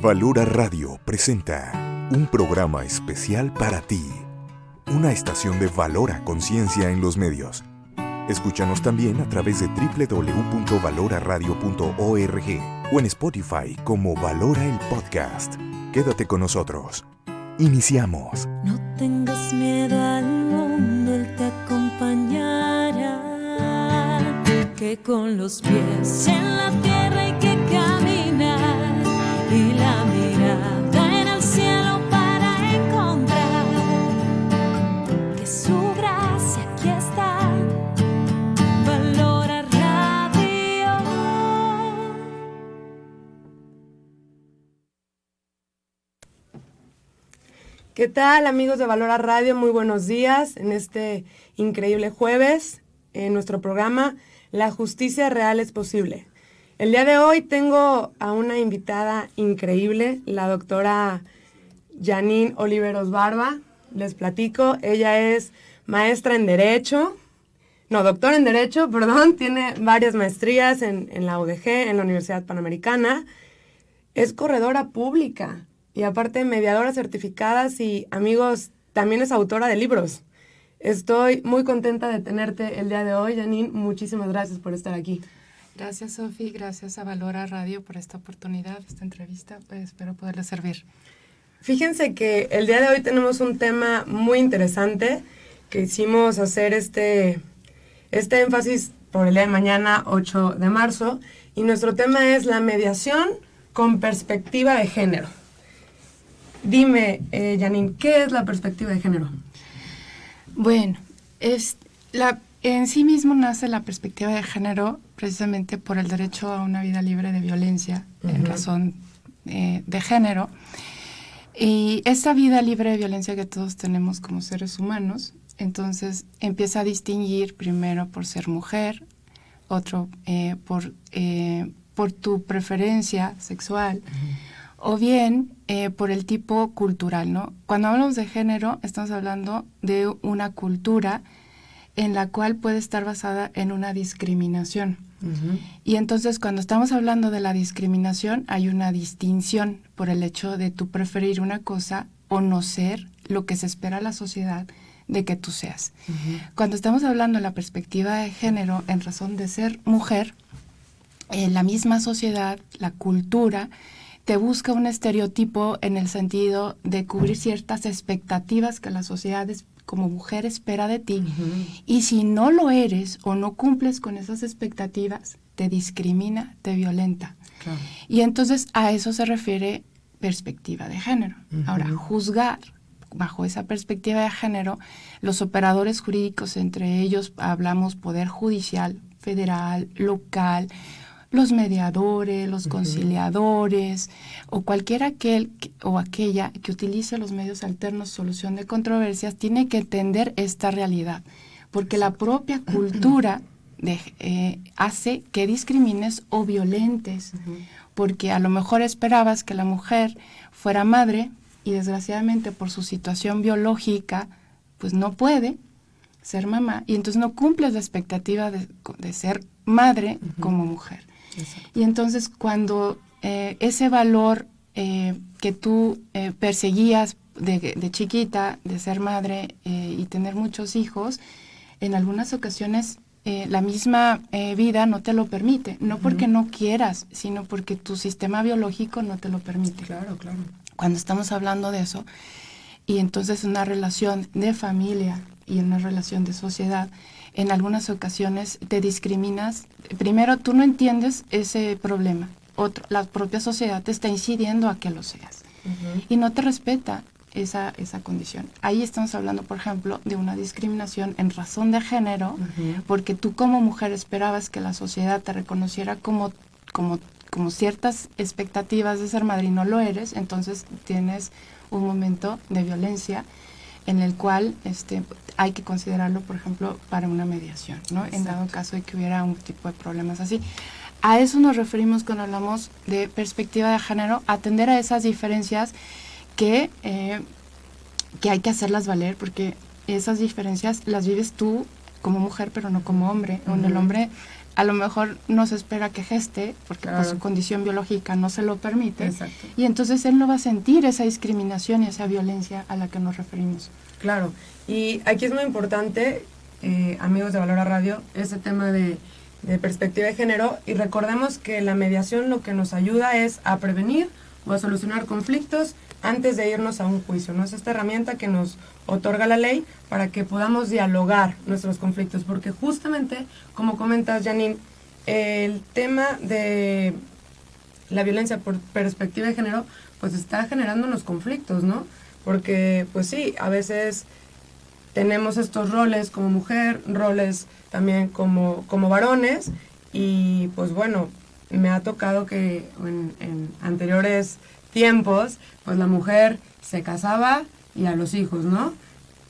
Valora Radio presenta un programa especial para ti. Una estación de Valora Conciencia en los medios. Escúchanos también a través de www.valoraradio.org o en Spotify como Valora el Podcast. Quédate con nosotros. Iniciamos. No tengas miedo al mundo, Él te acompañará. Que con los pies en la tierra hay que caminar y la mirada en el cielo para encontrar que su gracia aquí está. Valora Radio. ¿Qué tal, amigos de Valora Radio? Muy buenos días en este increíble jueves en nuestro programa La Justicia Real es Posible. El día de hoy tengo a una invitada increíble, la doctora Janine Oliveros Barba. Les platico, ella es maestra en Derecho, doctora en Derecho, tiene varias maestrías en la UDG, en la Universidad Panamericana. Es corredora pública y aparte mediadora certificada y, amigos, también es autora de libros. Estoy muy contenta de tenerte el día de hoy, Janine. Muchísimas gracias por estar aquí. Gracias, Sofi. Gracias a Valora Radio por esta oportunidad, esta entrevista. Pues espero poderles servir. Fíjense que el día de hoy tenemos un tema muy interesante que hicimos hacer este énfasis por el día de mañana, 8 de marzo, y nuestro tema es la mediación con perspectiva de género. Dime, Janine, ¿qué es la perspectiva de género? Bueno, en sí mismo nace la perspectiva de género precisamente por el derecho a una vida libre de violencia en razón de género. Y esa vida libre de violencia que todos tenemos como seres humanos, entonces empieza a distinguir primero por ser mujer, otro por tu preferencia sexual, o bien por el tipo cultural, ¿no? Cuando hablamos de género, estamos hablando de una cultura en la cual puede estar basada en una discriminación. Y entonces, cuando estamos hablando de la discriminación, hay una distinción por el hecho de tú preferir una cosa o no ser lo que se espera a la sociedad de que tú seas. Cuando estamos hablando de la perspectiva de género en razón de ser mujer, la misma sociedad, la cultura, te busca un estereotipo en el sentido de cubrir ciertas expectativas que la sociedad como mujer espera de ti, y si no lo eres o no cumples con esas expectativas, te discrimina, te violenta. Claro. Y entonces a eso se refiere perspectiva de género. Ahora, juzgar bajo esa perspectiva de género, los operadores jurídicos, entre ellos hablamos poder judicial, federal, local, los mediadores, los conciliadores, o cualquiera aquella que utilice los medios alternos de solución de controversias, tiene que entender esta realidad, porque la propia cultura hace que discrimines o violentes, porque a lo mejor esperabas que la mujer fuera madre y desgraciadamente por su situación biológica, pues no puede ser mamá, y entonces no cumples la expectativa de ser madre como mujer. Exacto. Y entonces cuando ese valor que tú perseguías de chiquita, de ser madre y tener muchos hijos, en algunas ocasiones la misma vida no te lo permite, no porque no quieras, sino porque tu sistema biológico no te lo permite. Claro, claro. Cuando estamos hablando de eso, y entonces una relación de familia y una relación de sociedad, en algunas ocasiones te discriminas. Primero, tú no entiendes ese problema. La propia sociedad te está incidiendo a que lo seas. Y no te respeta esa condición. Ahí estamos hablando, por ejemplo, de una discriminación en razón de género, porque tú como mujer esperabas que la sociedad te reconociera como ciertas expectativas de ser madre y no lo eres, entonces tienes un momento de violencia en el cual hay que considerarlo, por ejemplo, para una mediación, ¿no? En dado caso de que hubiera un tipo de problemas así. A eso nos referimos cuando hablamos de perspectiva de género, atender a esas diferencias que hay que hacerlas valer, porque esas diferencias las vives tú como mujer, pero no como hombre. En el hombre a lo mejor no se espera que geste, porque por Claro. su condición biológica no se lo permite, Exacto. y entonces él no va a sentir esa discriminación y esa violencia a la que nos referimos. Claro, y aquí es muy importante, amigos de Valora Radio, ese tema de perspectiva de género, y recordemos que la mediación lo que nos ayuda es a prevenir o a solucionar conflictos antes de irnos a un juicio, ¿no? Es esta herramienta que nos otorga la ley para que podamos dialogar nuestros conflictos, porque justamente, como comentas, Janine, el tema de la violencia por perspectiva de género, pues está generando unos conflictos, ¿no? Porque, pues sí, a veces tenemos estos roles como mujer, roles también como varones, y pues bueno, me ha tocado que en anteriores tiempos, pues la mujer se casaba y a los hijos, ¿no?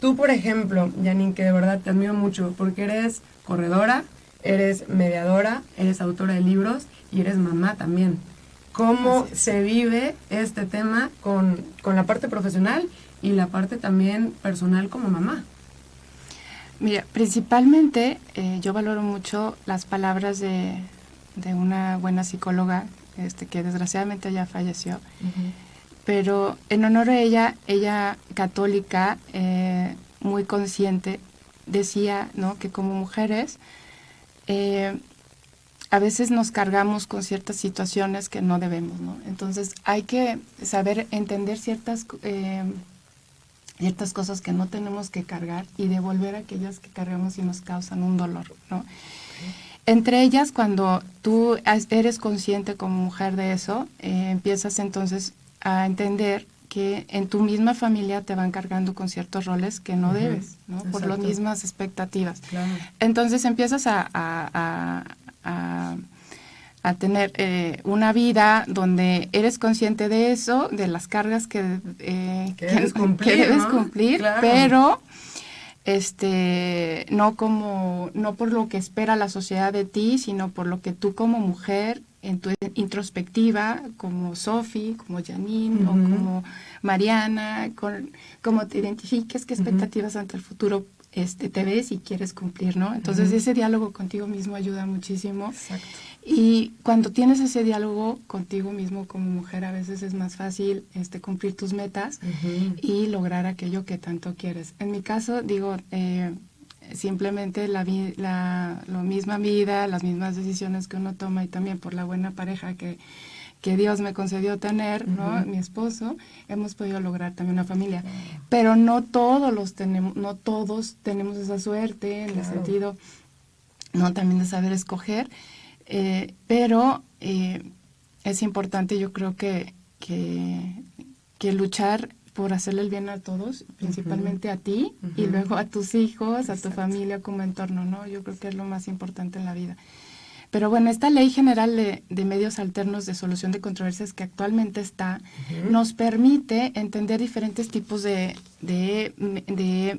Tú, por ejemplo, Janine, que de verdad te admiro mucho, porque eres corredora, eres mediadora, eres autora de libros y eres mamá también. ¿Cómo se vive este tema con la parte profesional y la parte también personal como mamá? Mira, principalmente yo valoro mucho las palabras de una buena psicóloga que desgraciadamente ya falleció, pero en honor a ella católica, muy consciente, decía, ¿no?, que como mujeres a veces nos cargamos con ciertas situaciones que no debemos, ¿no? Entonces hay que saber entender ciertas cosas que no tenemos que cargar y devolver aquellas que cargamos y nos causan un dolor, ¿no? Entre ellas, cuando tú eres consciente como mujer de eso, empiezas entonces a entender que en tu misma familia te van cargando con ciertos roles que no debes, ¿no? Por las mismas expectativas. Claro. Entonces empiezas a tener una vida donde eres consciente de eso, de las cargas que debes cumplir, que debes ¿no? cumplir, Claro. pero no por lo que espera la sociedad de ti, sino por lo que tú como mujer en tu introspectiva, como Sofi, como Janine, o como Mariana, como te identifiques, qué expectativas ante el futuro te ves y quieres cumplir, ¿no? Entonces ese diálogo contigo mismo ayuda muchísimo. Exacto. Y cuando tienes ese diálogo contigo mismo como mujer, a veces es más fácil cumplir tus metas y lograr aquello que tanto quieres. En mi caso, digo, simplemente la misma vida, las mismas decisiones que uno toma, y también por la buena pareja que Dios me concedió tener, ¿no? Mi esposo, hemos podido lograr también una familia. Pero no todos tenemos esa suerte, en el sentido, ¿no?, también de saber escoger. Pero es importante, yo creo que luchar por hacerle el bien a todos, principalmente a ti, y luego a tus hijos, a tu familia como entorno, ¿no? Yo creo que es lo más importante en la vida. Pero bueno, esta Ley General de Medios Alternos de Solución de Controversias que actualmente está, nos permite entender diferentes tipos de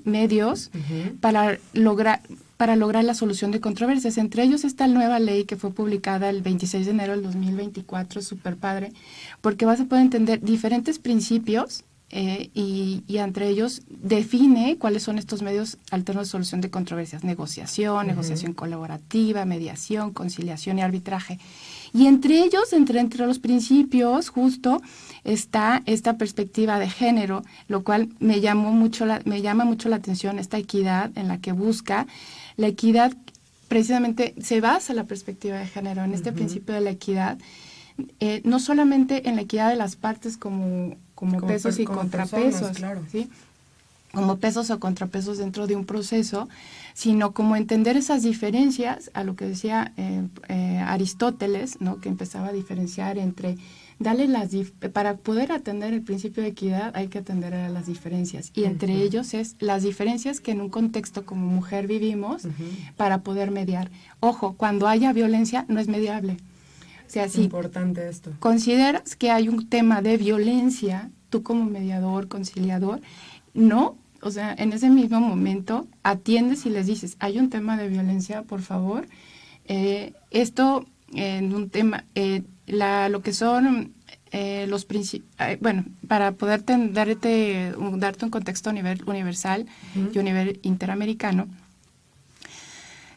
medios para lograr la solución de controversias. Entre ellos está la nueva ley que fue publicada el 26 de enero del 2024, súper padre, porque vas a poder entender diferentes principios y entre ellos define cuáles son estos medios alternos de solución de controversias: negociación, negociación colaborativa, mediación, conciliación y arbitraje. Y entre ellos, entre los principios, justo está esta perspectiva de género, lo cual me llama mucho la atención, esta equidad en la que busca. La equidad precisamente se basa en la perspectiva de género, en este principio de la equidad, no solamente en la equidad de las partes como pesos y contrapesos, personas, claro. ¿sí?, como pesos o contrapesos dentro de un proceso, sino como entender esas diferencias, a lo que decía Aristóteles, ¿no?, que empezaba a diferenciar entre para poder atender el principio de equidad hay que atender a las diferencias, y entre ellos es las diferencias que en un contexto como mujer vivimos para poder mediar. Ojo, cuando haya violencia no es mediable. O sea, si Importante esto. consideras que hay un tema de violencia, tú como mediador, conciliador, no, o sea, en ese mismo momento atiendes y les dices, hay un tema de violencia, por favor, esto en un tema, lo que son los principios, bueno, para poder darte un contexto a nivel universal y a nivel interamericano,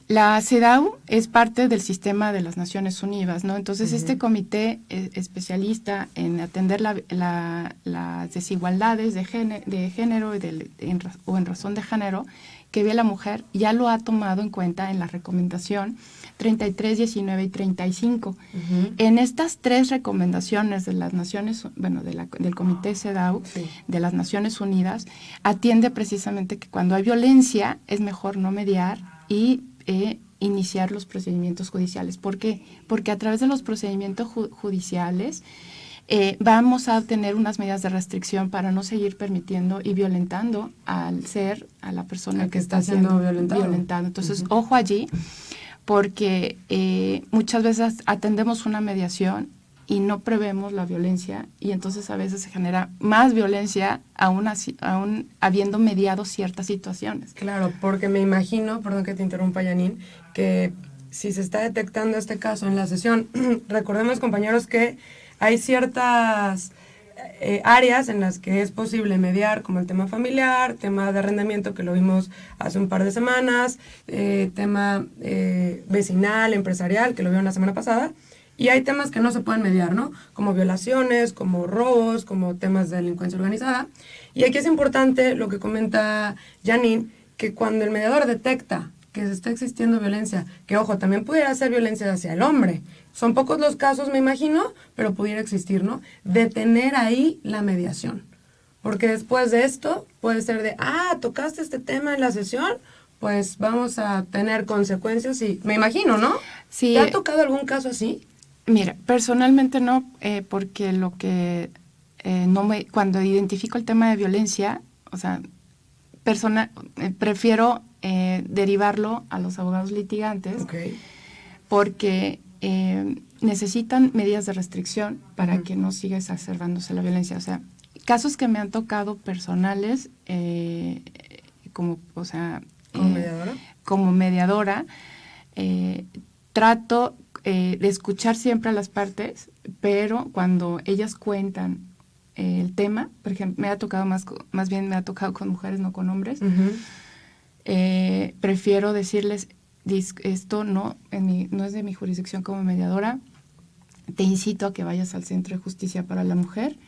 La CEDAW es parte del sistema de las Naciones Unidas, ¿no? Entonces, este comité especialista en atender las desigualdades de género o en razón de género que ve la mujer, ya lo ha tomado en cuenta en la recomendación 33, 19 y 35. En estas 3 recomendaciones de las Naciones, del Comité CEDAW, de las Naciones Unidas, atiende precisamente que cuando hay violencia es mejor no mediar y iniciar los procedimientos judiciales. ¿Por qué? Porque a través de los procedimientos judiciales vamos a tener unas medidas de restricción para no seguir permitiendo y violentando a la persona que está siendo violentado. Entonces, ojo allí, porque muchas veces atendemos una mediación y no prevemos la violencia, y entonces a veces se genera más violencia aún habiendo mediado ciertas situaciones. Claro, porque me imagino, perdón que te interrumpa, Janine, que si se está detectando este caso en la sesión, recordemos, compañeros, que hay ciertas áreas en las que es posible mediar, como el tema familiar, tema de arrendamiento, que lo vimos hace un par de semanas, tema vecinal, empresarial, que lo vieron la semana pasada, y hay temas que no se pueden mediar, ¿no? Como violaciones, como robos, como temas de delincuencia organizada. Y aquí es importante lo que comenta Janine, que cuando el mediador detecta que se está existiendo violencia, que ojo, también pudiera ser violencia hacia el hombre, son pocos los casos, me imagino, pero pudiera existir, ¿no? Detener ahí la mediación. Porque después de esto puede ser de, tocaste este tema en la sesión, pues vamos a tener consecuencias y me imagino, ¿no? Sí. ¿Te ha tocado algún caso así? Mira, personalmente no, porque cuando identifico el tema de violencia, o sea, prefiero derivarlo a los abogados litigantes, porque necesitan medidas de restricción para que no siga exacerbándose la violencia. O sea, casos que me han tocado personales, como mediadora, trato de escuchar siempre a las partes, pero cuando ellas cuentan el tema, por ejemplo, me ha tocado más bien me ha tocado con mujeres, no con hombres, prefiero decirles, esto no es de mi jurisdicción como mediadora, te incito a que vayas al Centro de Justicia para la Mujer,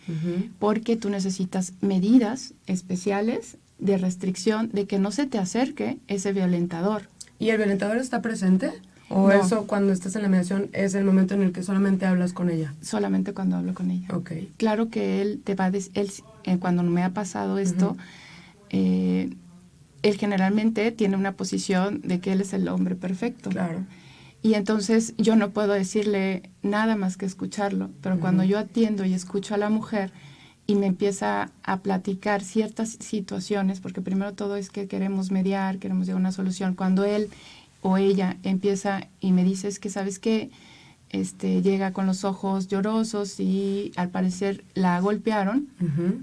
porque tú necesitas medidas especiales de restricción de que no se te acerque ese violentador. ¿Y el violentador está presente? ¿O no. Eso cuando estás en la mediación es el momento en el que solamente hablas con ella? Solamente cuando hablo con ella. Okay. Claro que él te va a decir, cuando me ha pasado esto, él generalmente tiene una posición de que él es el hombre perfecto. Claro. Y entonces yo no puedo decirle nada más que escucharlo, pero cuando yo atiendo y escucho a la mujer y me empieza a platicar ciertas situaciones, porque primero todo es que queremos mediar, queremos llegar a una solución, cuando él o ella empieza y me dice, es que ¿sabes qué? Llega con los ojos llorosos y al parecer la golpearon,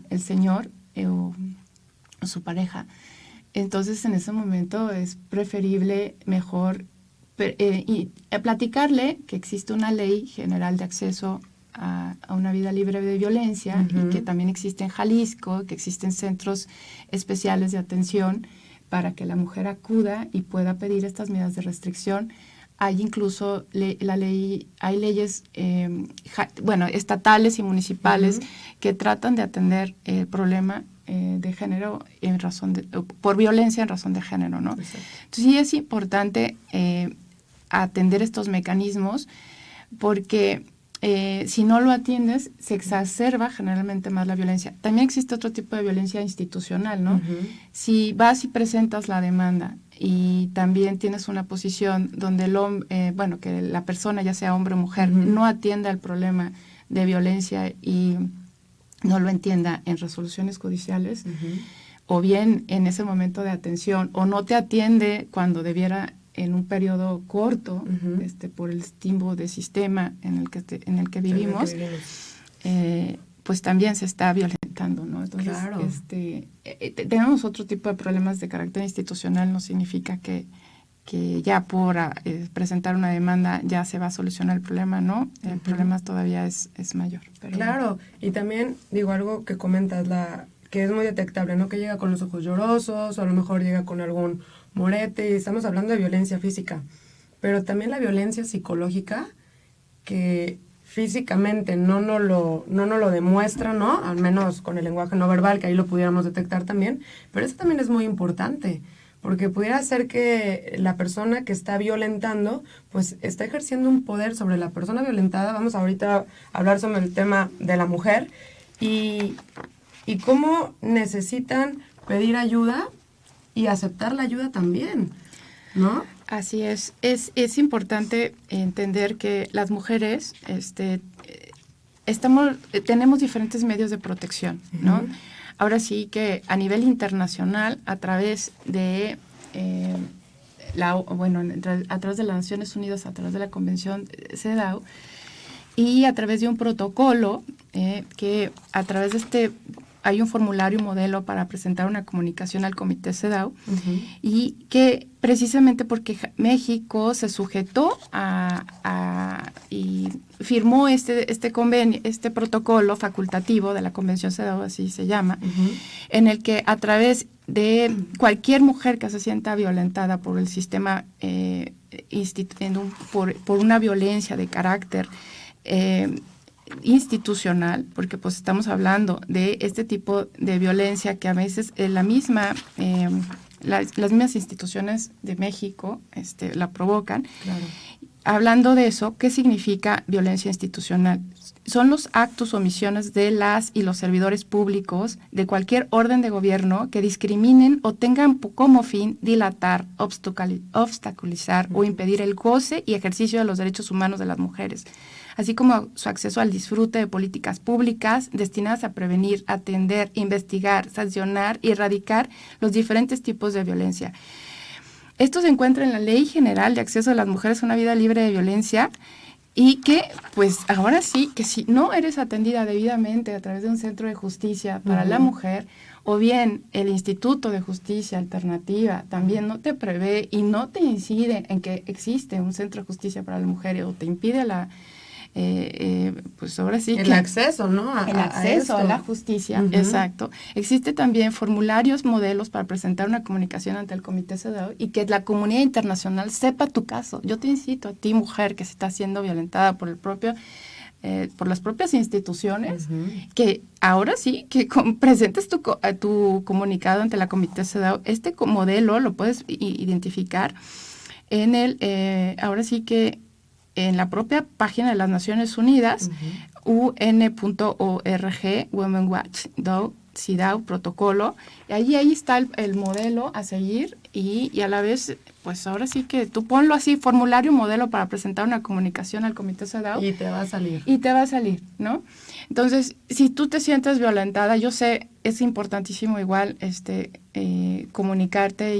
el señor o su pareja. Entonces en ese momento es preferible mejor platicarle que existe una ley general de acceso a una vida libre de violencia y que también existe en Jalisco, que existen centros especiales de atención para que la mujer acuda y pueda pedir estas medidas de restricción. Hay incluso hay leyes estatales y municipales que tratan de atender el problema de género por violencia en razón de género, ¿no? Exacto. Entonces sí es importante atender estos mecanismos porque si no lo atiendes, se exacerba generalmente más la violencia. También existe otro tipo de violencia institucional, ¿no? Si vas y presentas la demanda y también tienes una posición donde que la persona, ya sea hombre o mujer, no atienda el problema de violencia y no lo entienda en resoluciones judiciales, o bien en ese momento de atención, o no te atiende cuando debiera en un periodo corto, por el timbo de sistema en el que vivimos, pues también se está violentando, ¿no? Entonces, claro. Tenemos otro tipo de problemas de carácter institucional, no significa que ya por presentar una demanda ya se va a solucionar el problema, ¿no? El problema todavía es mayor. Pero claro, y también digo algo que comentas, que es muy detectable, ¿no? Que llega con los ojos llorosos, o a lo mejor llega con algún morete, y estamos hablando de violencia física, pero también la violencia psicológica, que físicamente no nos lo demuestra, ¿no? Al menos con el lenguaje no verbal, que ahí lo pudiéramos detectar también, pero eso también es muy importante, porque pudiera ser que la persona que está violentando, pues está ejerciendo un poder sobre la persona violentada. Vamos ahorita a hablar sobre el tema de la mujer y cómo necesitan pedir ayuda y aceptar la ayuda también, ¿no? Así es. Es importante entender que las mujeres tenemos diferentes medios de protección, ¿no? Uh-huh. Ahora sí que a nivel internacional, a través de a través de las Naciones Unidas, a través de la Convención CEDAW, y a través de un protocolo que a través de hay un formulario modelo para presentar una comunicación al Comité CEDAW, uh-huh. Y que precisamente porque México se sujetó y firmó este convenio, este protocolo facultativo de la Convención CEDAW, así se llama, uh-huh. En el que a través de cualquier mujer que se sienta violentada por el sistema, por una violencia de carácter institucional, porque pues estamos hablando de este tipo de violencia que a veces las mismas instituciones de México la provocan. Claro. Hablando de eso, ¿qué significa violencia institucional? Son los actos o omisiones de las y los servidores públicos de cualquier orden de gobierno que discriminen o tengan como fin dilatar, obstaculizar o impedir el goce y ejercicio de los derechos humanos de las mujeres, así como su acceso al disfrute de políticas públicas destinadas a prevenir, atender, investigar, sancionar y erradicar los diferentes tipos de violencia. Esto se encuentra en la Ley General de Acceso de las Mujeres a una Vida Libre de Violencia, y que, pues, ahora sí, que si no eres atendida debidamente a través de un centro de justicia para uh-huh. la mujer, o bien el Instituto de Justicia Alternativa también no te prevé y no te incide en que existe un centro de justicia para la mujer, o te impide pues ahora sí el acceso, ¿no? El acceso a la justicia, uh-huh. Exacto. Existe también formularios modelos para presentar una comunicación ante el Comité CEDAW y que la comunidad internacional sepa tu caso. Yo te incito a ti, mujer, que se está siendo violentada por por las propias instituciones, uh-huh. que ahora sí, que presentes tu comunicado ante la Comité CEDAW. Este modelo lo puedes identificar en ahora sí que en la propia página de las Naciones Unidas, uh-huh. un.org, Women Watch, CEDAW, protocolo, y ahí está el modelo a seguir, y a la vez, pues ahora sí que tú ponlo así, formulario modelo para presentar una comunicación al Comité CEDAW. Y te va a salir. Y te va a salir, ¿no? Entonces, si tú te sientes violentada, yo sé, es importantísimo igual comunicarte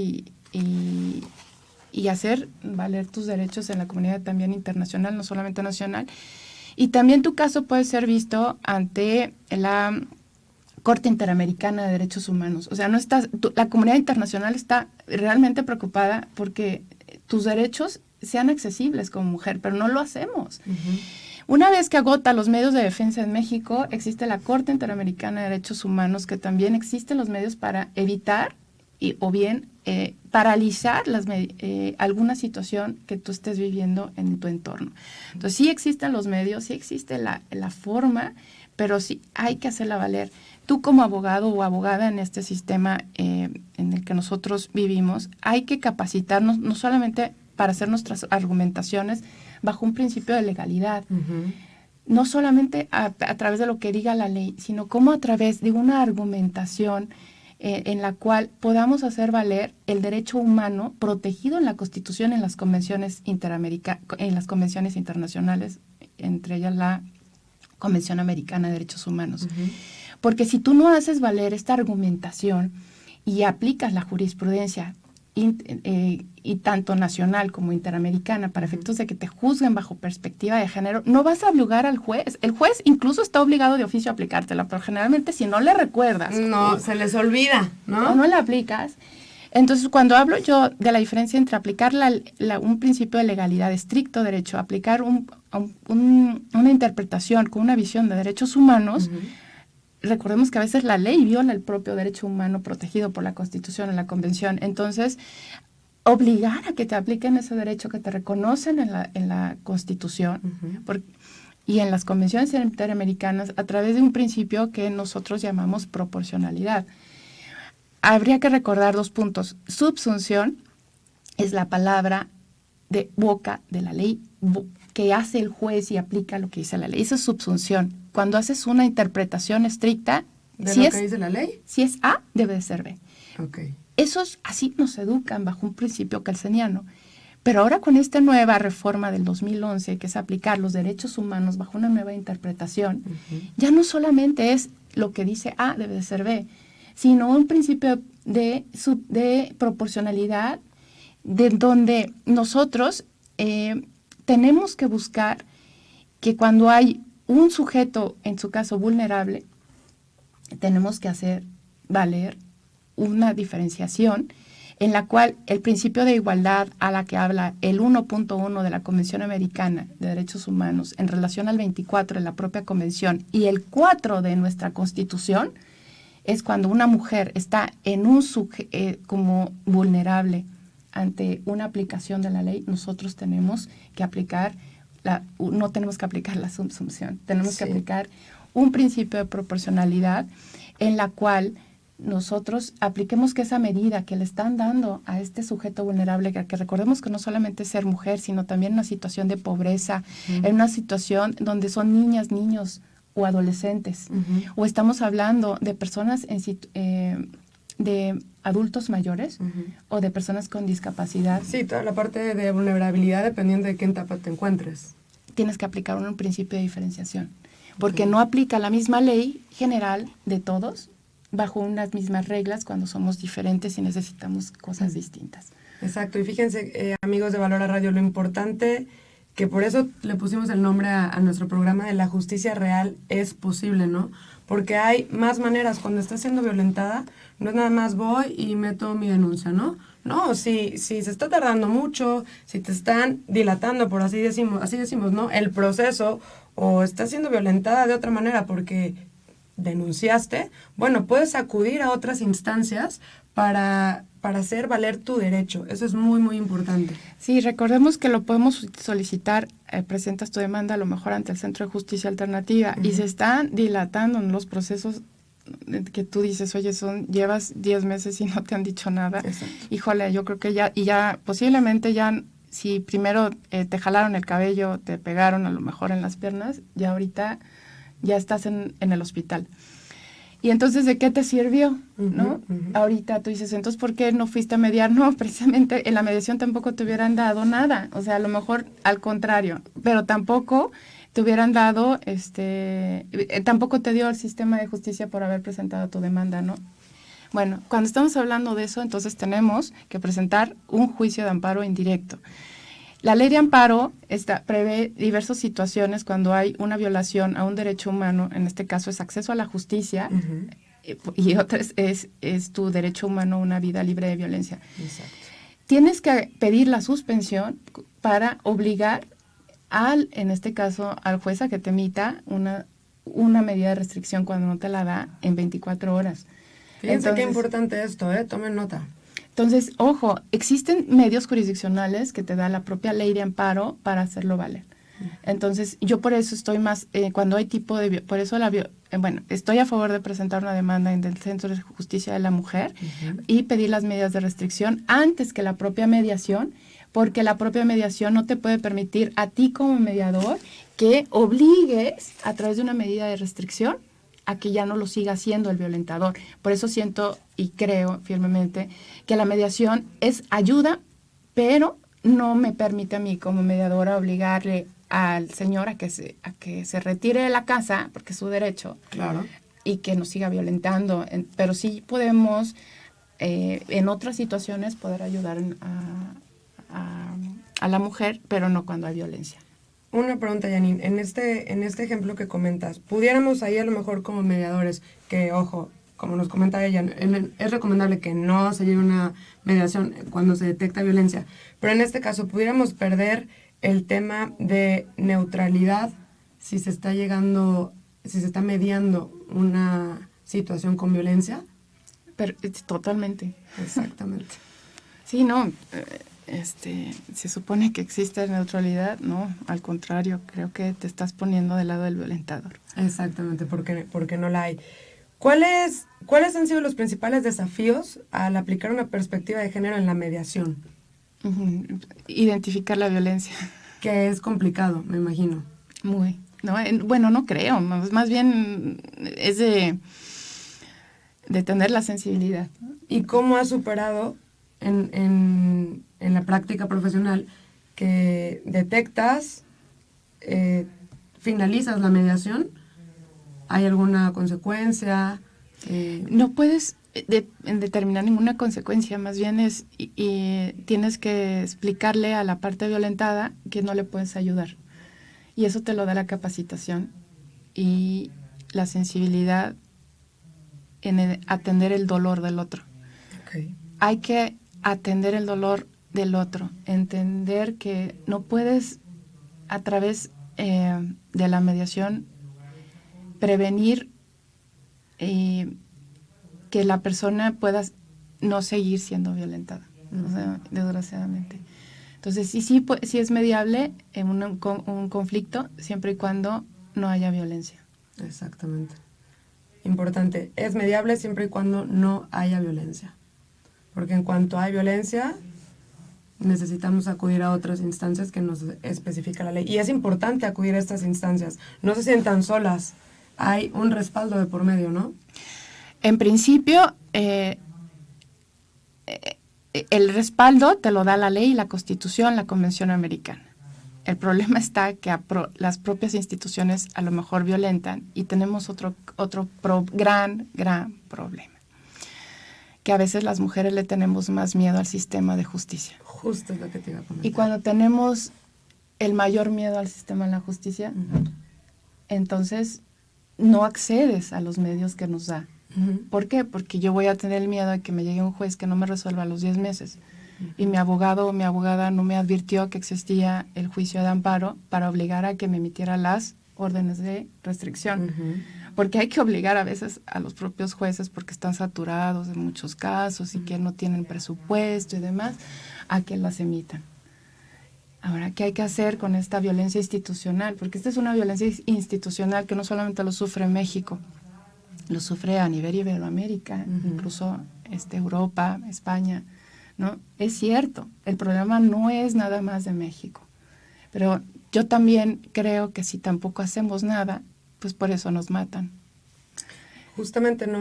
y hacer valer tus derechos en la comunidad también internacional, no solamente nacional. Y también tu caso puede ser visto ante la Corte Interamericana de Derechos Humanos. O sea, la comunidad internacional está realmente preocupada porque tus derechos sean accesibles como mujer, pero no lo hacemos. Uh-huh. Una vez que agota los medios de defensa en México, existe la Corte Interamericana de Derechos Humanos, que también existen los medios para evitar o bien paralizar alguna situación que tú estés viviendo en tu entorno. Entonces, sí existen los medios, sí existe la forma, pero sí hay que hacerla valer. Tú como abogado o abogada en este sistema en el que nosotros vivimos, hay que capacitarnos no solamente para hacer nuestras argumentaciones bajo un principio de legalidad, uh-huh. no solamente a través de lo que diga la ley, sino como a través de una argumentación en la cual podamos hacer valer el derecho humano protegido en la Constitución, en las convenciones en las convenciones internacionales, entre ellas la Convención Americana de Derechos Humanos. Uh-huh. Porque si tú no haces valer esta argumentación y aplicas la jurisprudencia y tanto nacional como interamericana para efectos de que te juzguen bajo perspectiva de género, no vas a obligar al juez. El juez incluso está obligado de oficio a aplicártela, pero generalmente si no le recuerdas, no, se les olvida, ¿no? O no la aplicas. Entonces, cuando hablo yo de la diferencia entre aplicar un principio de legalidad estricto derecho, aplicar una interpretación con una visión de derechos humanos, uh-huh. Recordemos que a veces la ley viola el propio derecho humano protegido por la Constitución o la Convención. Entonces, obligar a que te apliquen ese derecho que te reconocen en la Constitución y en las convenciones interamericanas a través de un principio que nosotros llamamos proporcionalidad. Habría que recordar 2 puntos. Subsunción es la palabra de boca de la ley que hace el juez y aplica lo que dice la ley. Eso es subsunción. Cuando haces una interpretación estricta, ¿De lo que dice la ley? Si es A, debe de ser B. Okay. Así nos educan bajo un principio kelseniano. Pero ahora con esta nueva reforma del 2011, que es aplicar los derechos humanos bajo una nueva interpretación, ya no solamente es lo que dice A debe de ser B, sino un principio de proporcionalidad, de donde nosotros tenemos que buscar que cuando hay un sujeto, en su caso vulnerable, tenemos que hacer valer una diferenciación en la cual el principio de igualdad a la que habla el 1.1 de la Convención Americana de Derechos Humanos en relación al 24 de la propia Convención y el 4 de nuestra Constitución, es cuando una mujer está en como vulnerable ante una aplicación de la ley, nosotros tenemos que aplicar, no tenemos que aplicar la subsunción, tenemos que aplicar un principio de proporcionalidad en la cual nosotros apliquemos que esa medida que le están dando a este sujeto vulnerable, que recordemos que no solamente es ser mujer, sino también una situación de pobreza, en una situación donde son niñas, niños o adolescentes, o estamos hablando de personas de adultos mayores o de personas con discapacidad. Sí, toda la parte de vulnerabilidad dependiendo de qué etapa te encuentres. Tienes que aplicar un principio de diferenciación, porque no aplica la misma ley general de todos bajo unas mismas reglas cuando somos diferentes y necesitamos cosas distintas. Exacto, y fíjense, amigos de Valora Radio, lo importante, que por eso le pusimos el nombre a nuestro programa de La Justicia Real es Posible, ¿no? Porque hay más maneras. Cuando estás siendo violentada, no es nada más voy y meto mi denuncia, ¿no? No, si se está tardando mucho, si te están dilatando, por así decimos, ¿no? El proceso, o estás siendo violentada de otra manera porque denunciaste, bueno, puedes acudir a otras instancias para hacer valer tu derecho. Eso es muy, muy importante. Sí, recordemos que lo podemos solicitar, presentas tu demanda a lo mejor ante el Centro de Justicia Alternativa y se están dilatando en los procesos que tú dices, oye, llevas 10 meses y no te han dicho nada. Exacto. Híjole, yo creo que ya posiblemente ya, si primero te jalaron el cabello, te pegaron a lo mejor en las piernas, ya ahorita ya estás en el hospital. Y entonces, ¿de qué te sirvió? ¿No? Ahorita tú dices, entonces, ¿por qué no fuiste a mediar? No, precisamente en la mediación tampoco te hubieran dado nada. O sea, a lo mejor al contrario, pero tampoco te hubieran dado, tampoco te dio el sistema de justicia por haber presentado tu demanda, ¿no? Bueno, cuando estamos hablando de eso, entonces tenemos que presentar un juicio de amparo indirecto. La ley de amparo prevé diversas situaciones cuando hay una violación a un derecho humano, en este caso es acceso a la justicia, y otra es tu derecho humano a una vida libre de violencia. Exacto. Tienes que pedir la suspensión para obligar en este caso, al juez a que te emita una medida de restricción cuando no te la da en 24 horas. Fíjense qué importante esto, tomen nota. Entonces, ojo, existen medios jurisdiccionales que te da la propia ley de amparo para hacerlo valer. Entonces, yo por eso estoy más, cuando hay tipo de, por eso estoy a favor de presentar una demanda en el Centro de Justicia de la Mujer y pedir las medidas de restricción antes que la propia mediación, porque la propia mediación no te puede permitir a ti como mediador que obligues a través de una medida de restricción a que ya no lo siga haciendo el violentador. Por eso siento y creo firmemente que la mediación es ayuda, pero no me permite a mí como mediadora obligarle al señor a que se retire de la casa, porque es su derecho, claro, y que nos siga violentando. Pero sí podemos, en otras situaciones, poder ayudar a la mujer, pero no cuando hay violencia. Una pregunta, Janine. En este ejemplo que comentas, pudiéramos ahí a lo mejor como mediadores, que ojo, como nos comenta ella, es recomendable que no se lleve una mediación cuando se detecta violencia, pero en este caso, ¿pudiéramos perder el tema de neutralidad si se está mediando una situación con violencia? Pero, totalmente. Exactamente. Sí, no, se supone que existe neutralidad, no, al contrario, creo que te estás poniendo del lado del violentador. Exactamente, porque no la hay. ¿Cuáles han sido los principales desafíos al aplicar una perspectiva de género en la mediación? Identificar la violencia. Que es complicado, me imagino. Muy, ¿no? Bueno, no creo, más bien es de tener la sensibilidad. ¿Y cómo has superado en la práctica profesional que detectas, finalizas la mediación? ¿Hay alguna consecuencia? No puedes determinar ninguna consecuencia, más bien y tienes que explicarle a la parte violentada que no le puedes ayudar. Y eso te lo da la capacitación y la sensibilidad en atender el dolor del otro. Okay. Hay que atender el dolor del otro, entender que no puedes a través de la mediación prevenir que la persona pueda no seguir siendo violentada, o sea, desgraciadamente. Entonces, sí es mediable en un conflicto siempre y cuando no haya violencia. Exactamente. Importante, es mediable siempre y cuando no haya violencia. Porque en cuanto hay violencia, necesitamos acudir a otras instancias que nos especifica la ley. Y es importante acudir a estas instancias. No se sientan solas. Hay un respaldo de por medio, ¿no? En principio, el respaldo te lo da la ley, la Constitución, la Convención Americana. El problema está que las propias instituciones a lo mejor violentan y tenemos otro gran problema. Que a veces las mujeres le tenemos más miedo al sistema de justicia. Justo es lo que te iba a comentar. Y cuando tenemos el mayor miedo al sistema de la justicia, entonces no accedes a los medios que nos da. ¿Por qué? Porque yo voy a tener el miedo de que me llegue un juez que no me resuelva a los 10 meses. Y mi abogado o mi abogada no me advirtió que existía el juicio de amparo para obligar a que me emitiera las órdenes de restricción. Porque hay que obligar a veces a los propios jueces, porque están saturados en muchos casos y que no tienen presupuesto y demás, a que las emitan. Ahora, ¿qué hay que hacer con esta violencia institucional? Porque esta es una violencia institucional que no solamente lo sufre México, lo sufre a nivel Iberoamérica, incluso Europa, España, ¿no? Es cierto, el problema no es nada más de México, pero yo también creo que si tampoco hacemos nada, pues por eso nos matan. Justamente no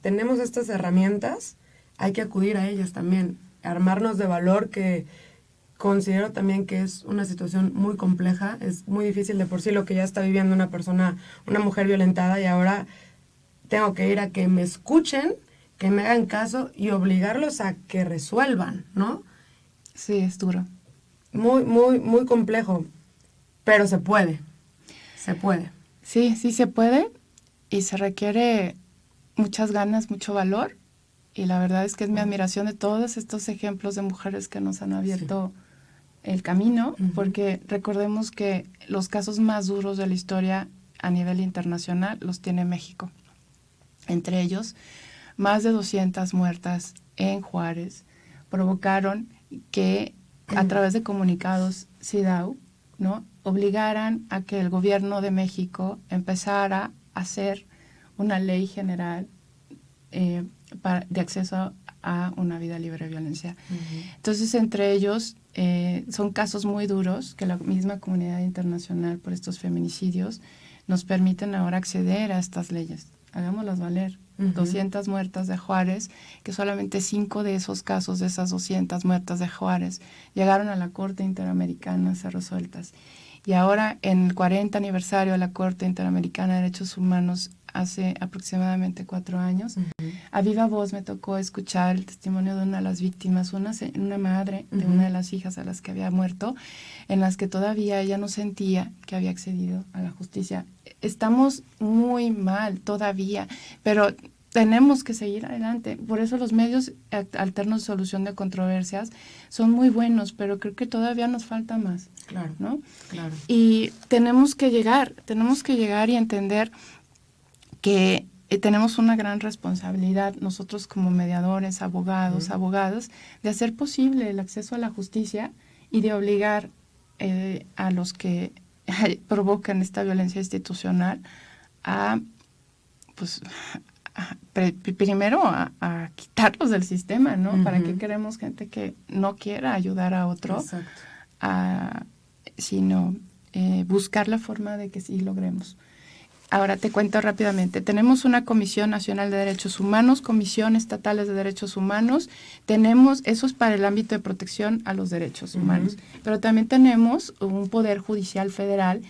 tenemos estas herramientas, hay que acudir a ellas también, armarnos de valor, que considero también que es una situación muy compleja, es muy difícil de por sí lo que ya está viviendo una mujer violentada, y ahora tengo que ir a que me escuchen, que me hagan caso y obligarlos a que resuelvan, ¿no? Sí, es duro. Muy, muy, muy complejo, pero se puede. Sí se puede, y se requiere muchas ganas, mucho valor, y la verdad es que es mi admiración de todos estos ejemplos de mujeres que nos han abierto el camino, porque recordemos que los casos más duros de la historia a nivel internacional los tiene México. Entre ellos, más de 200 muertas en Juárez provocaron que a través de comunicados CIDAW, ¿no?, obligaran a que el gobierno de México empezara a hacer una ley general de acceso a una vida libre de violencia. Entonces, entre ellos, son casos muy duros que la misma comunidad internacional por estos feminicidios nos permiten ahora acceder a estas leyes. Hagámoslas valer. 200 muertas de Juárez, que solamente 5 de esos casos, de esas 200 muertas de Juárez, llegaron a la Corte Interamericana a ser resueltas. Y ahora, en el 40 aniversario de la Corte Interamericana de Derechos Humanos, hace aproximadamente 4 años, a viva voz me tocó escuchar el testimonio de una de las víctimas, una madre de una de las hijas a las que había muerto, en las que todavía ella no sentía que había accedido a la justicia. Estamos muy mal todavía, pero tenemos que seguir adelante. Por eso los medios alternos de solución de controversias son muy buenos, pero creo que todavía nos falta más. Claro, ¿no? Claro. Y tenemos que llegar y entender que tenemos una gran responsabilidad, nosotros como mediadores, abogadas, de hacer posible el acceso a la justicia y de obligar a los que provocan esta violencia institucional a, pues, primero a quitarlos del sistema, ¿no? ¿Para qué queremos gente que no quiera ayudar a otro? Sino buscar la forma de que sí logremos. Ahora te cuento rápidamente. Tenemos una Comisión Nacional de Derechos Humanos, Comisión Estatales de Derechos Humanos. Eso es para el ámbito de protección a los derechos humanos. Pero también tenemos un Poder Judicial Federal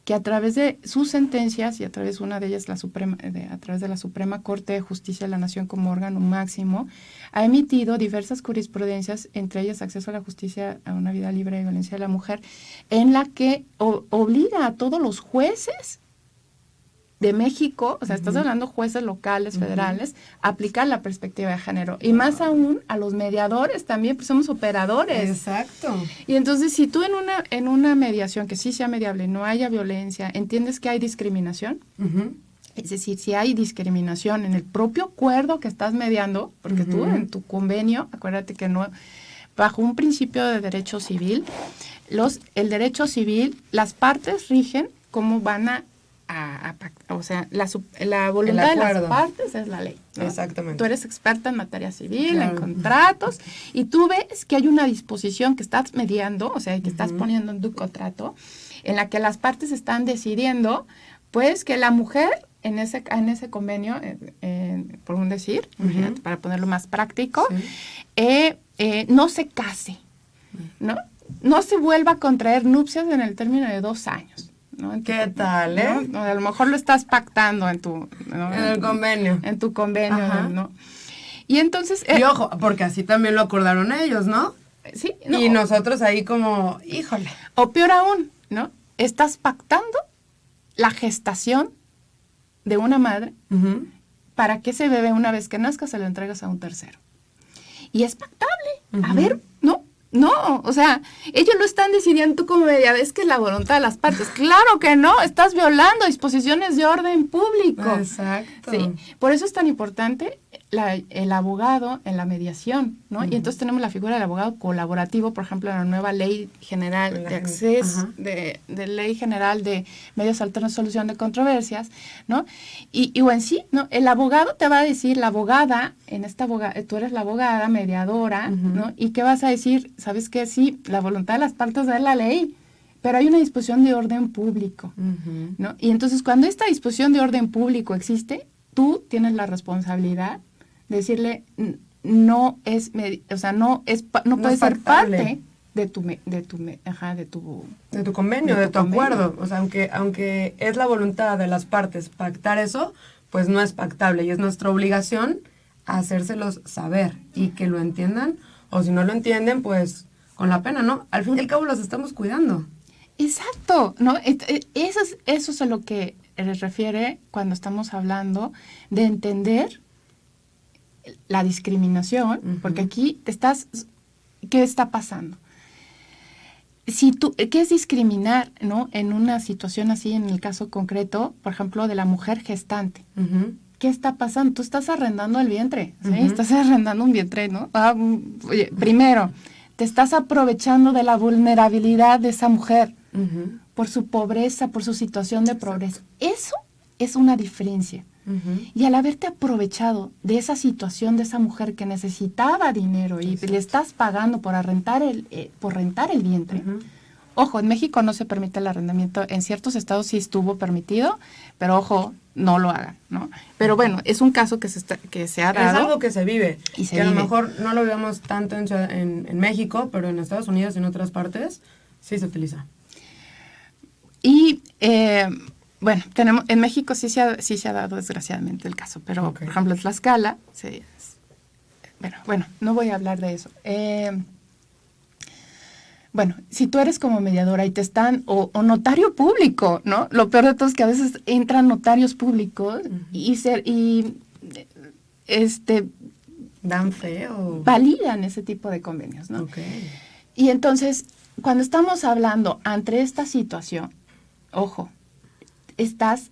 que a través de sus sentencias y a través de una de ellas a través de la Suprema Corte de Justicia de la Nación como órgano máximo, ha emitido diversas jurisprudencias, entre ellas acceso a la justicia, a una vida libre de violencia de la mujer, en la que obliga a todos los jueces de México, o sea, estás hablando jueces locales, federales, aplicar la perspectiva de género. Y más aún a los mediadores también, pues somos operadores. Exacto. Y entonces, si tú en una mediación que sí sea mediable, no haya violencia, entiendes que hay discriminación, es decir, si hay discriminación en el propio acuerdo que estás mediando, porque tú en tu convenio, acuérdate que no, bajo un principio de derecho civil, el derecho civil, las partes rigen cómo van o sea, la voluntad de las partes es la ley, ¿no? Exactamente. Tú eres experta en materia civil, en contratos, y tú ves que hay una disposición que estás mediando, o sea, que estás poniendo en tu contrato, en la que las partes están decidiendo, pues, que la mujer en ese convenio, por un decir, imagínate, para ponerlo más práctico, no se case, ¿no? No se vuelva a contraer nupcias en el término de 2 años. ¿No? ¿Qué tal, ¿no? A lo mejor lo estás pactando en tu... ¿no? En el convenio. En tu convenio, ¿no? Y entonces... y ojo, porque así también lo acordaron ellos, ¿no? Sí. No. Y nosotros ahí como, híjole. O peor aún, ¿no? Estás pactando la gestación de una madre para que ese bebé, una vez que nazca, se lo entregas a un tercero. Y es pactable. A ver, ¿no? No, o sea, ellos lo están decidiendo, tú como mediador, es que es la voluntad de las partes. Claro que no, estás violando disposiciones de orden público. Exacto. Sí, por eso es tan importante el abogado en la mediación, ¿no? Y entonces tenemos la figura del abogado colaborativo, por ejemplo, en la nueva Ley General de Acceso, de Ley General de Medios Alternos de Solución de Controversias, ¿no? O en sí, ¿no? El abogado te va a decir, la abogada, tú eres la abogada mediadora, ¿no? ¿Y qué vas a decir? ¿Sabes qué? Sí, la voluntad de las partes es la ley, pero hay una disposición de orden público, ¿no? Y entonces, cuando esta disposición de orden público existe, tú tienes la responsabilidad de decirle no puede ser parte de tu convenio, de tu acuerdo. O sea, aunque es la voluntad de las partes pactar eso, pues no es pactable y es nuestra obligación hacérselos saber y que lo entiendan, o si no lo entienden, pues con la pena, ¿no? Al fin y al cabo los estamos cuidando. Exacto, ¿no? Eso es a lo que refiere cuando estamos hablando de entender la discriminación, porque aquí ¿qué está pasando? ¿Qué es discriminar, ¿no? En una situación así, en el caso concreto, por ejemplo, de la mujer gestante. ¿Qué está pasando? Tú estás arrendando el vientre, ¿sí? Estás arrendando un vientre, ¿no? Oye, primero, te estás aprovechando de la vulnerabilidad de esa mujer por su pobreza, por su situación de pobreza. Eso es una diferencia. Y al haberte aprovechado de esa situación de esa mujer que necesitaba dinero y le estás pagando por rentar el vientre. Ojo, en México no se permite el arrendamiento, en ciertos estados sí estuvo permitido, pero ojo, no lo hagan, ¿no? Pero bueno, es un caso que se ha dado. Es algo que se vive, y a lo mejor no lo vemos tanto en México, pero en Estados Unidos y en otras partes sí se utiliza. Y bueno, en México sí se ha dado desgraciadamente el caso, pero por ejemplo en Tlaxcala, bueno, no voy a hablar de eso. Bueno, si tú eres como mediadora y te están, o notario público, ¿no? Lo peor de todo es que a veces entran notarios públicos dan fe o validan ese tipo de convenios, ¿no? Y entonces, cuando estamos hablando ante esta situación, ojo, estás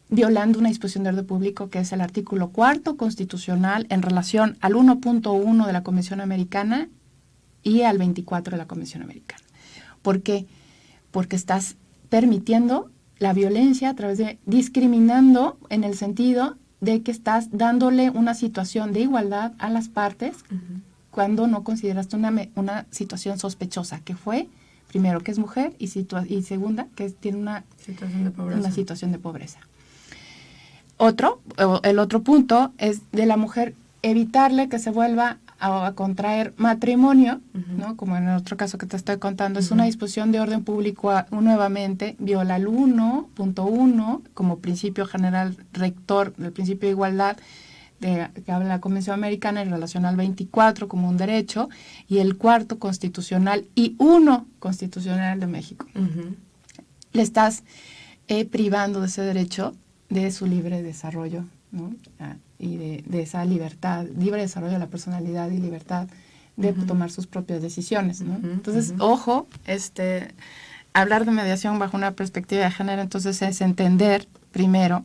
violando una disposición de orden público que es el artículo 4º constitucional en relación al 1.1 de la Convención Americana y al 24 de la Convención Americana. ¿Por qué? Porque estás permitiendo la violencia a través de discriminando en el sentido de que estás dándole una situación de igualdad a las partes cuando no consideraste una situación sospechosa, que fue, primero, que es mujer y segunda, que tiene una situación de pobreza. El otro punto es de la mujer evitarle que se vuelva a contraer matrimonio, ¿no? Como en el otro caso que te estoy contando, es una disposición de orden público nuevamente, viola el 1.1 como principio general rector del principio de igualdad que habla la Convención Americana en relación al 24 como un derecho, y el 4º constitucional y 1 constitucional de México. Le estás privando de ese derecho de su libre desarrollo, ¿no? Y de esa libertad, libre desarrollo de la personalidad y libertad de tomar sus propias decisiones, ¿no? Entonces, ojo, hablar de mediación bajo una perspectiva de género, entonces es entender, primero,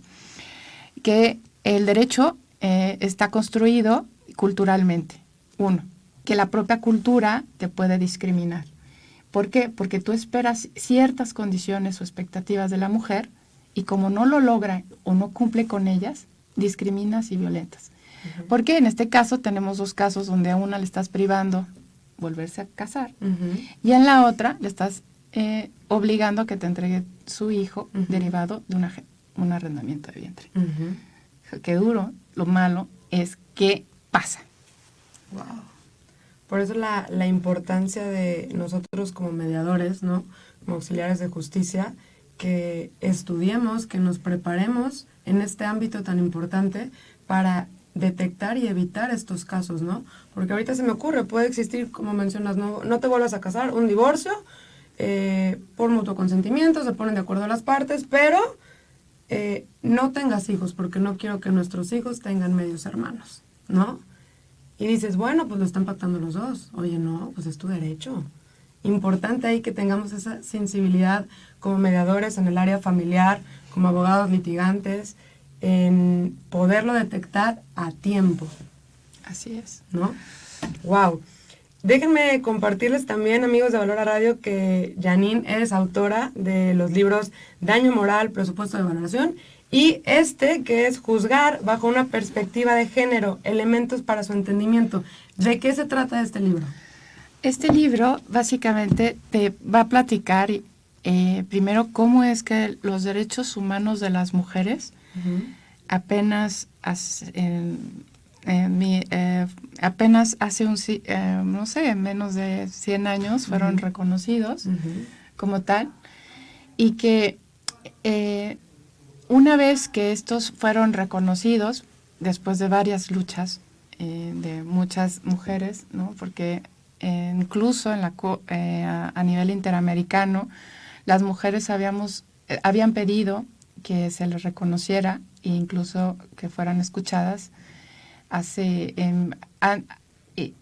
que el derecho está construido culturalmente. Uno, que la propia cultura te puede discriminar. ¿Por qué? Porque tú esperas ciertas condiciones o expectativas de la mujer y como no lo logra o no cumple con ellas, discriminas y violentas. Porque en este caso tenemos 2 casos donde a una le estás privando volverse a casar y en la otra le estás obligando a que te entregue su hijo derivado de un arrendamiento de vientre. Qué duro. Lo malo es que pasa. Wow. Por eso la importancia de nosotros como mediadores, ¿no? Como auxiliares de justicia, que estudiemos, que nos preparemos en este ámbito tan importante para detectar y evitar estos casos, ¿no? Porque ahorita se me ocurre, puede existir, como mencionas, no te vuelvas a casar, un divorcio, por mutuo consentimiento, se ponen de acuerdo las partes, pero no tengas hijos, porque no quiero que nuestros hijos tengan medios hermanos, ¿no? Y dices, bueno, pues lo están pactando los dos. Oye, no, pues es tu derecho. Importante ahí que tengamos esa sensibilidad como mediadores en el área familiar, como abogados litigantes, en poderlo detectar a tiempo. Así es. ¿No? Wow. Déjenme compartirles también, amigos de Valora Radio, que Janine es autora de los libros Daño Moral, Presupuesto de Valoración, y que es Juzgar bajo una perspectiva de género, elementos para su entendimiento. ¿De qué se trata este libro? Este libro básicamente te va a platicar primero cómo es que los derechos humanos de las mujeres apenas hace menos de 100 años fueron reconocidos como tal, y que una vez que estos fueron reconocidos, después de varias luchas de muchas mujeres, ¿no? Porque incluso a nivel interamericano, las mujeres habían pedido que se les reconociera e incluso que fueran escuchadas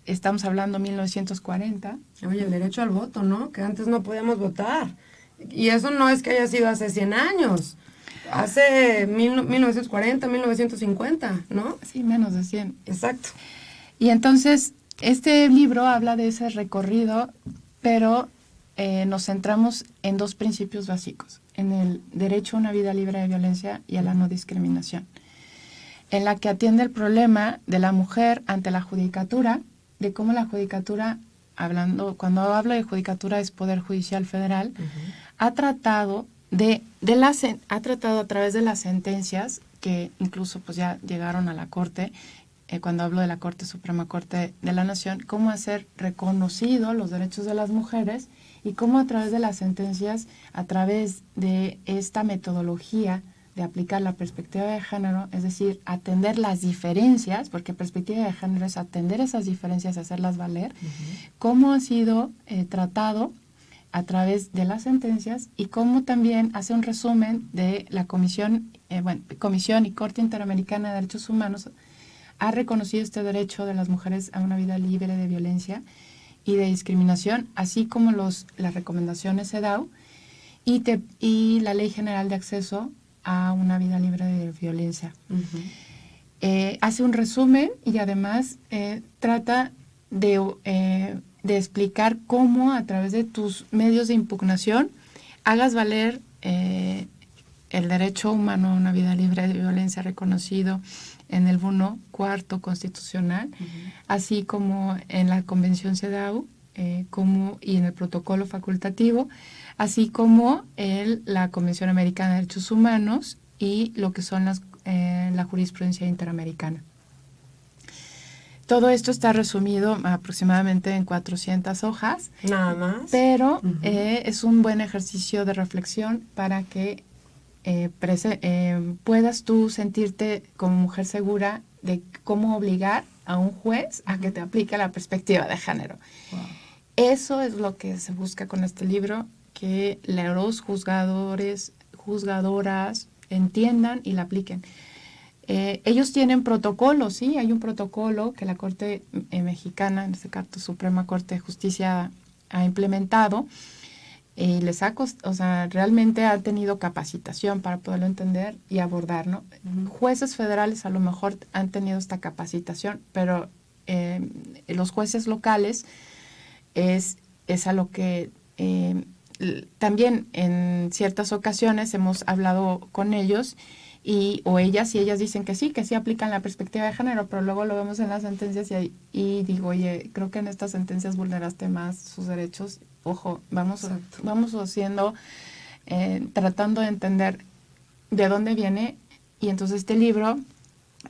estamos hablando 1940. Oye, el derecho al voto, ¿no? Que antes no podíamos votar. Y eso no es que haya sido hace 100 años. Hace 1940, 1950, ¿no? Sí, menos de 100. Exacto. Y entonces, este libro habla de ese recorrido, pero nos centramos en 2 principios básicos, en el derecho a una vida libre de violencia y a la no discriminación, en la que atiende el problema de la mujer ante la judicatura, de cómo la judicatura, cuando hablo de judicatura es Poder Judicial Federal, ha tratado a través de las sentencias que incluso pues ya llegaron a la Corte, cuando hablo de la Suprema Corte de la Nación, cómo hacer reconocidos los derechos de las mujeres y cómo a través de las sentencias, a través de esta metodología de aplicar la perspectiva de género, es decir, atender las diferencias, porque perspectiva de género es atender esas diferencias, hacerlas valer, cómo ha sido tratado a través de las sentencias y cómo también hace un resumen de la Comisión y Corte Interamericana de Derechos Humanos ha reconocido este derecho de las mujeres a una vida libre de violencia y de discriminación, así como las recomendaciones CEDAW y la Ley General de Acceso a una vida libre de violencia. Hace un resumen y además trata de explicar cómo a través de tus medios de impugnación hagas valer el derecho humano a una vida libre de violencia reconocido en el 1/4 constitucional, así como en la Convención CEDAW, y en el protocolo facultativo, así como la Convención Americana de Derechos Humanos y lo que son la jurisprudencia interamericana. Todo esto está resumido aproximadamente en 400 hojas. Nada más. Pero es un buen ejercicio de reflexión para que puedas tú sentirte como mujer segura de cómo obligar a un juez a que te aplique la perspectiva de género. Wow. Eso es lo que se busca con este libro, que los juzgadores, juzgadoras entiendan y la apliquen. Ellos tienen protocolos, sí, hay un protocolo que la Corte Mexicana, en este caso Suprema Corte de Justicia, ha implementado y realmente ha tenido capacitación para poderlo entender y abordar, ¿no? Jueces federales a lo mejor han tenido esta capacitación, pero los jueces locales es a lo que también en ciertas ocasiones hemos hablado con ellos y ellas dicen que sí aplican la perspectiva de género, pero luego lo vemos en las sentencias y digo, oye, creo que en estas sentencias vulneraste más sus derechos. Ojo, vamos haciendo, tratando de entender de dónde viene, y entonces este libro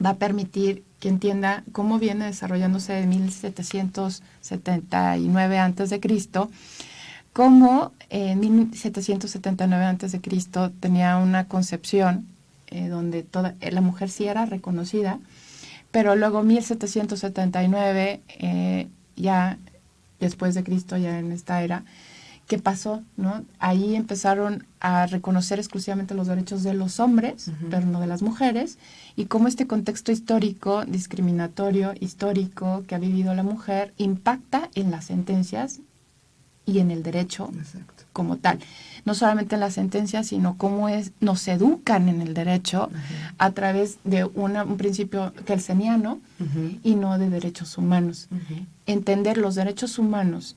va a permitir que entienda cómo viene desarrollándose de 1779 a.C., cómo en 1779 a.C. tenía una concepción donde la mujer sí era reconocida, pero luego 1779, ya después de Cristo, ya en esta era, ¿qué pasó? ¿No? Ahí empezaron a reconocer exclusivamente los derechos de los hombres, pero no de las mujeres, y cómo este contexto histórico, discriminatorio, histórico que ha vivido la mujer, impacta en las sentencias y en el derecho como tal. No solamente en las sentencias, sino cómo nos educan en el derecho a través de un principio kelseniano y no de derechos humanos. Entender los derechos humanos,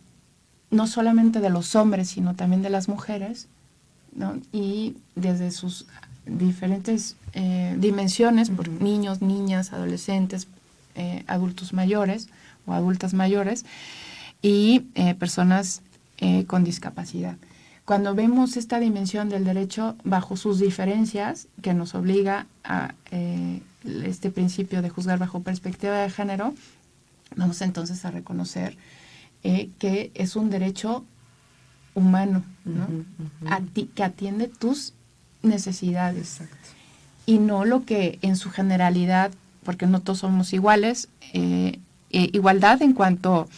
no solamente de los hombres, sino también de las mujeres, ¿no? Y desde sus diferentes dimensiones, por niños, niñas, adolescentes, adultos mayores o adultas mayores y personas con discapacidad. Cuando vemos esta dimensión del derecho bajo sus diferencias, que nos obliga a este principio de juzgar bajo perspectiva de género, vamos entonces a reconocer que es un derecho humano, ¿no? Que atiende tus necesidades. Exacto. Y no lo que en su generalidad, porque no todos somos iguales, igualdad en cuanto...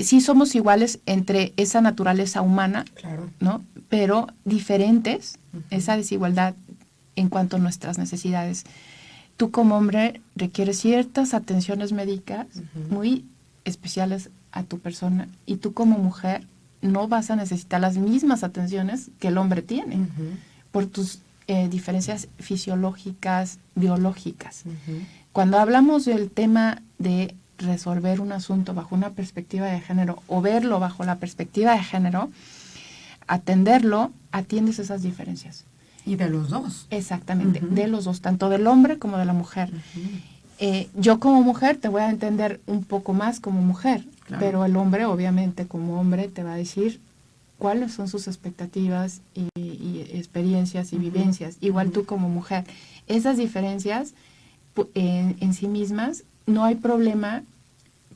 sí somos iguales entre esa naturaleza humana, claro, ¿no? Pero diferentes, esa desigualdad en cuanto a nuestras necesidades. Tú como hombre requieres ciertas atenciones médicas muy especiales a tu persona, y tú como mujer no vas a necesitar las mismas atenciones que el hombre tiene por tus diferencias fisiológicas, biológicas. Cuando hablamos del tema de resolver un asunto bajo una perspectiva de género o verlo bajo la perspectiva de género, atenderlo, atiendes esas diferencias. Y de los dos. Exactamente, de los dos, tanto del hombre como de la mujer. Yo como mujer te voy a entender un poco más como mujer, claro, pero el hombre obviamente como hombre te va a decir cuáles son sus expectativas y experiencias y vivencias, igual tú como mujer. Esas diferencias en sí mismas, no hay problema.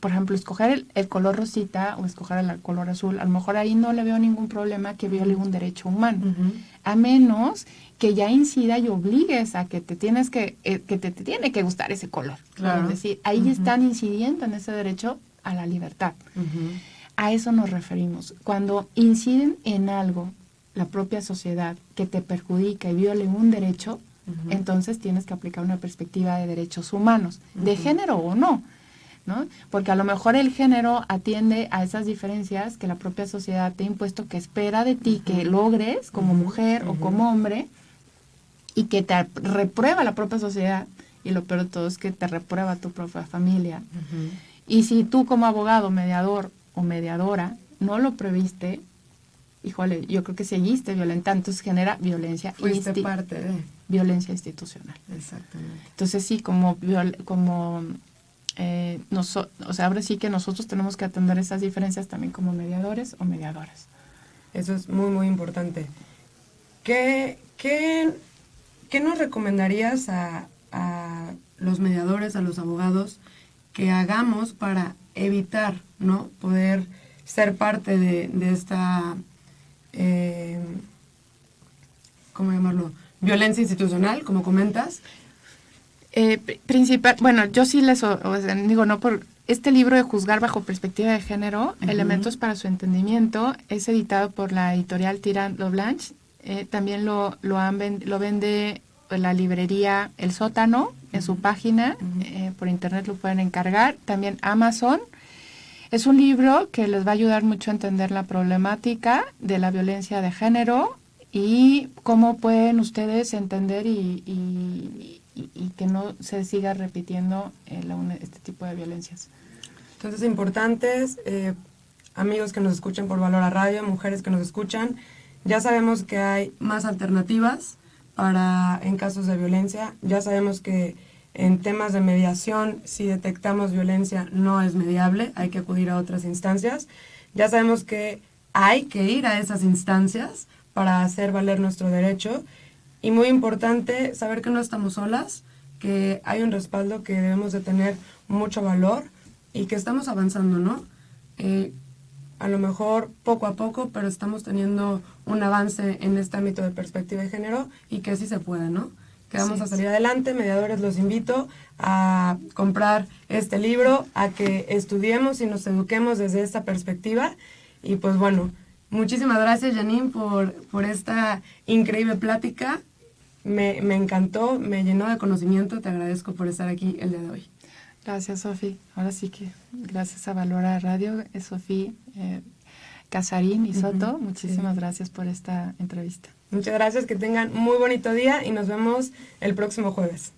Por ejemplo, escoger el color rosita o escoger el color azul, a lo mejor ahí no le veo ningún problema que viole un derecho humano, a menos que ya incida y obligues a que te tiene que gustar ese color. Claro. Es decir, ahí están incidiendo en ese derecho a la libertad. A eso nos referimos. Cuando inciden en algo, la propia sociedad, que te perjudica y viole un derecho, entonces tienes que aplicar una perspectiva de derechos humanos, de género o no. ¿no? Porque a lo mejor el género atiende a esas diferencias que la propia sociedad te ha impuesto, que espera de ti que logres como mujer o como hombre, y que te reprueba la propia sociedad, y lo peor de todo es que te reprueba tu propia familia. Y si tú como abogado, mediador o mediadora no lo previste, híjole, yo creo que seguiste violentando, entonces genera violencia. Fuiste parte de... Violencia institucional. Exactamente. Entonces sí, o sea, ahora sí que nosotros tenemos que atender esas diferencias también como mediadores o mediadoras. Eso es muy, muy importante. ¿Qué nos recomendarías a los mediadores, a los abogados, que hagamos para evitar, ¿no?, poder ser parte de esta, ¿cómo llamarlo?, violencia institucional, como comentas? Bueno, yo sí digo, no por este libro de Juzgar bajo perspectiva de género, elementos para su entendimiento, es editado por la editorial Tirant lo Blanche. También lo vende la librería El Sótano en su página, por internet lo pueden encargar, también Amazon. Es un libro que les va a ayudar mucho a entender la problemática de la violencia de género y cómo pueden ustedes entender y que no se siga repitiendo este tipo de violencias. Entonces, importantes, amigos que nos escuchan por Valora Radio, mujeres que nos escuchan, ya sabemos que hay más alternativas en casos de violencia. Ya sabemos que en temas de mediación, si detectamos violencia, no es mediable, hay que acudir a otras instancias. Ya sabemos que hay que ir a esas instancias para hacer valer nuestro derecho. Y muy importante, saber que no estamos solas, que hay un respaldo, que debemos de tener mucho valor y que estamos avanzando, ¿no? A lo mejor poco a poco, pero estamos teniendo un avance en este ámbito de perspectiva de género y que sí se puede, ¿no? Que vamos a salir adelante. Mediadores, los invito a comprar este libro, a que estudiemos y nos eduquemos desde esta perspectiva. Y pues bueno, muchísimas gracias, Janine, por esta increíble plática. Me encantó, me llenó de conocimiento. Te agradezco por estar aquí el día de hoy. Gracias, Sofi. Ahora sí que gracias a Valora Radio, Sofi Casarín y Soto. Muchísimas gracias por esta entrevista. Muchas gracias, que tengan muy bonito día y nos vemos el próximo jueves.